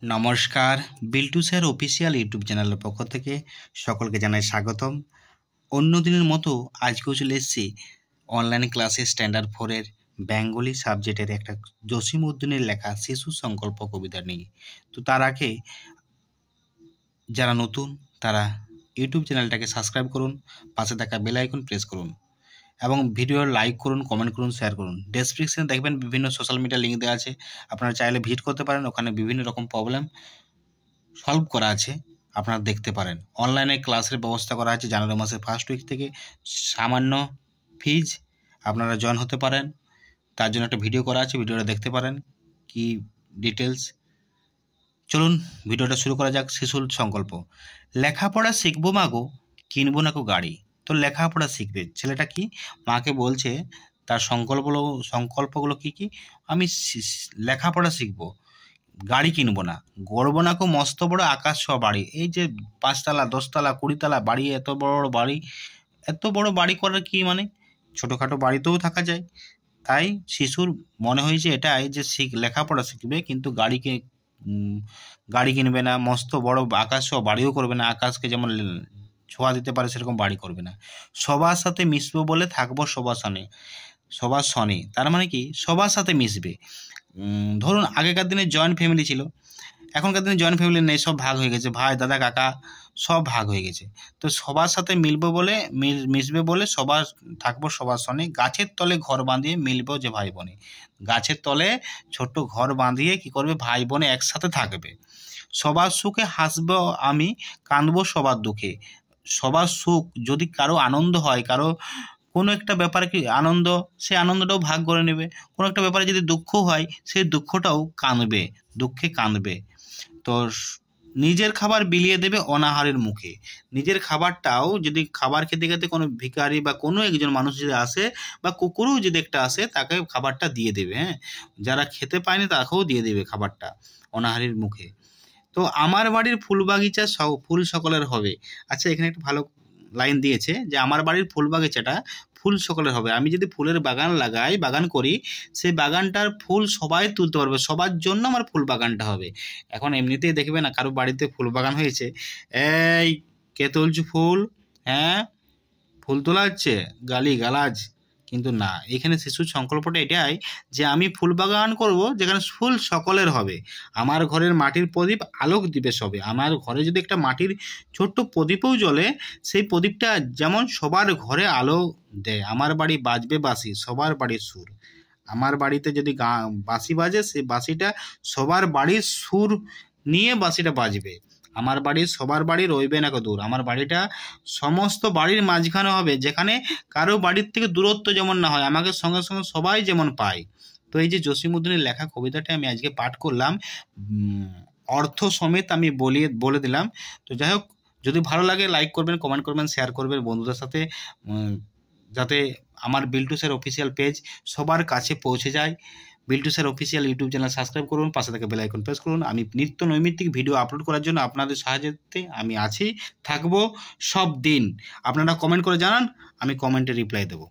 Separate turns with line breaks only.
নমস্কার, Biltu sir official YouTube চ্যানেলের পক্ষ থেকে সকলকে জানাই স্বাগতম। অন্য দিনের মতো আজকেও চলে এসেছি অনলাইন ক্লাসে স্ট্যান্ডার্ড 4-এর বেঙ্গলি সাবজেক্টের একটা জসিমউদ্দিনের লেখা শিশু সংকল্প কবিতা নিয়ে। তো তার আগে যারা নতুন তারা ইউটিউব চ্যানেলটাকে সাবস্ক্রাইব করুন, পাশে থাকা বেল আইকন প্রেস করুন এবং ভিডিও লাইক করুন, কমেন্ট করুন, শেয়ার করুন। ডেসক্রিপশনে দেখবেন বিভিন্ন সোশ্যাল মিডিয়া লিঙ্ক দেওয়া আছে, আপনারা চাইলে ভিজিট করতে পারেন। ওখানে বিভিন্ন রকম প্রবলেম সলভ করা আছে, আপনারা দেখতে পারেন। অনলাইনে ক্লাসের ব্যবস্থা করা আছে জানুয়ারি মাসের ফার্স্ট উইক থেকে। সামান্য ফিজ, আপনারা জয়েন হতে পারেন। তার জন্য একটা ভিডিও করা আছে, ভিডিওটা দেখতে পারেন কি ডিটেলস। চলুন ভিডিওটা শুরু করা যাক। শিশুর সংকল্প। লেখাপড়া শিখবো মাগো, কিনবো না কো গাড়ি। তো লেখাপড়া শিখবে ছেলেটা, কি মাকে বলছে তার সংকল্পগুলো কি কি? আমি লেখাপড়া শিখবো, গাড়ি কিনবো না, গড়বো না কো মস্ত বড় আকাশ ছোঁয়া বাড়ি। এই যে 5তলা 10তলা 20তলা বাড়ি, এত বড় বড় বাড়ি, এত বড় বাড়ি করার কি মানে? ছোটোখাটো বাড়িতেও থাকা যায়। তাই শিশুর মনে হয়েছে এটাই যে লেখাপড়া শিখবে, কিন্তু গাড়ি কিনবে না, মস্ত বড় আকাশ ছোঁয়া বাড়িও করবে না, আকাশকে যেমন ছোঁয়া দিতে পারে সেরকম বাড়ি করবে না। সবার সাথে মিশবো বলে থাকবো সবার সনে। তার মানে কি সবার সাথে মিশবে। ধরুন আগেকার দিনে জয়েন্ট ফ্যামিলি ছিল, এখনকার দিনে জয়েন্ট ফ্যামিলি নেই, সব ভাগ হয়ে গেছে, ভাই দাদা কাকা সব ভাগ হয়ে গেছে। তো সবার সাথে মিশবে বলে থাকবো সবার সনে। গাছের তলে ঘর বাঁধিয়ে মিলবো যে ভাই বোনে। গাছের তলে ছোট্ট ঘর বাঁধিয়ে কি করবে, ভাই বোনে একসাথে থাকবে। সবার সুখে হাসবো আমি, কাঁদবো সবার দুঃখে। সবার সুখ, যদি কারো আনন্দ হয়, কারো কোনো একটা ব্যাপারে কি আনন্দ, সে আনন্দটাও ভাগ করে নেবে। কোনো একটা ব্যাপারে যদি দুঃখ হয়, সেই দুঃখটাও দুঃখে কাঁদবে। তো নিজের খাবার বিলিয়ে দেবে অনাহারের মুখে। নিজের খাবারটাও যদি খাবার খেতে খেতে কোনো ভিখারি বা কোনো একজন মানুষ যদি আসে, বা কুকুরও যদি একটা আসে, তাকে খাবারটা দিয়ে দেবে। হ্যাঁ, যারা খেতে পায়নি তাকেও দিয়ে দেবে খাবারটা অনাহারের মুখে। তো আমার বাড়ির ফুল বাগিচা ফুল সকলের হবে। আচ্ছা, এখানে একটা ভালো লাইন দিয়েছে যে আমার বাড়ির ফুল বাগিচাটা ফুল সকলের হবে। আমি যদি ফুলের বাগান করি, সেই বাগানটার ফুল সবাই তুলতে পারবে, সবার জন্য আমার ফুল বাগানটা হবে। এখন এমনিতেই দেখবে না কারো বাড়িতে ফুল বাগান হয়েছে, এই কে তুলছো ফুল, হ্যাঁ ফুল তোলা হচ্ছে, গালাজ। কিন্তু না, এখানে শিশুর সংকল্পটা এটাই যে আমি ফুল বাগান করব যেখানে ফুল সকলের হবে। আমার ঘরের মাটির প্রদীপ আলোক দিবে সবে। আমার ঘরে যদি একটা মাটির ছোট্ট প্রদীপও জ্বলে, সেই প্রদীপটা যেমন সবার ঘরে আলো দেয়। আমার বাড়ি বাজবে বাঁশি, সবার বাড়ির সুর। আমার বাড়িতে যদি বাঁশি বাজে, সেই বাঁশিটা সবার বাড়ির সুর নিয়ে বাঁশিটা বাজবে। আমার বাড়ির সবার বাড়ি রইবে না কত দূর। আমার বাড়িটা সমস্ত বাড়ির মাঝখানে হবে, যেখানে কারো বাড়ির থেকে দূরত্ব যেমন না হয়, আমাকে সঙ্গে সঙ্গে সবাই যেমন পায়। তো এই যে জসিমউদ্দিনের লেখা কবিতাটা আমি আজকে পাঠ করলাম, অর্থ সমেত আমি বলে দিলাম। তো যাই হোক, যদি ভালো লাগে লাইক করবেন, কমেন্ট করবেন, শেয়ার করবেন বন্ধুদের সাথে, যাতে আমার বিল্টু স্যার অফিসিয়াল পেজ সবার কাছে পৌঁছে যায়। Biltu sir official YouTube channel subscribe করুন, পাশে থেকে বেল আইকন প্রেস করুন। আমি নিত্য নৈমিত্তিক ভিডিও আপলোড করার জন্য আপনাদের সাহায্যে আমি থাকবো সব দিন। আপনারা কমেন্ট করে জানান, আমি কমেন্টে রিপ্লাই দেবো।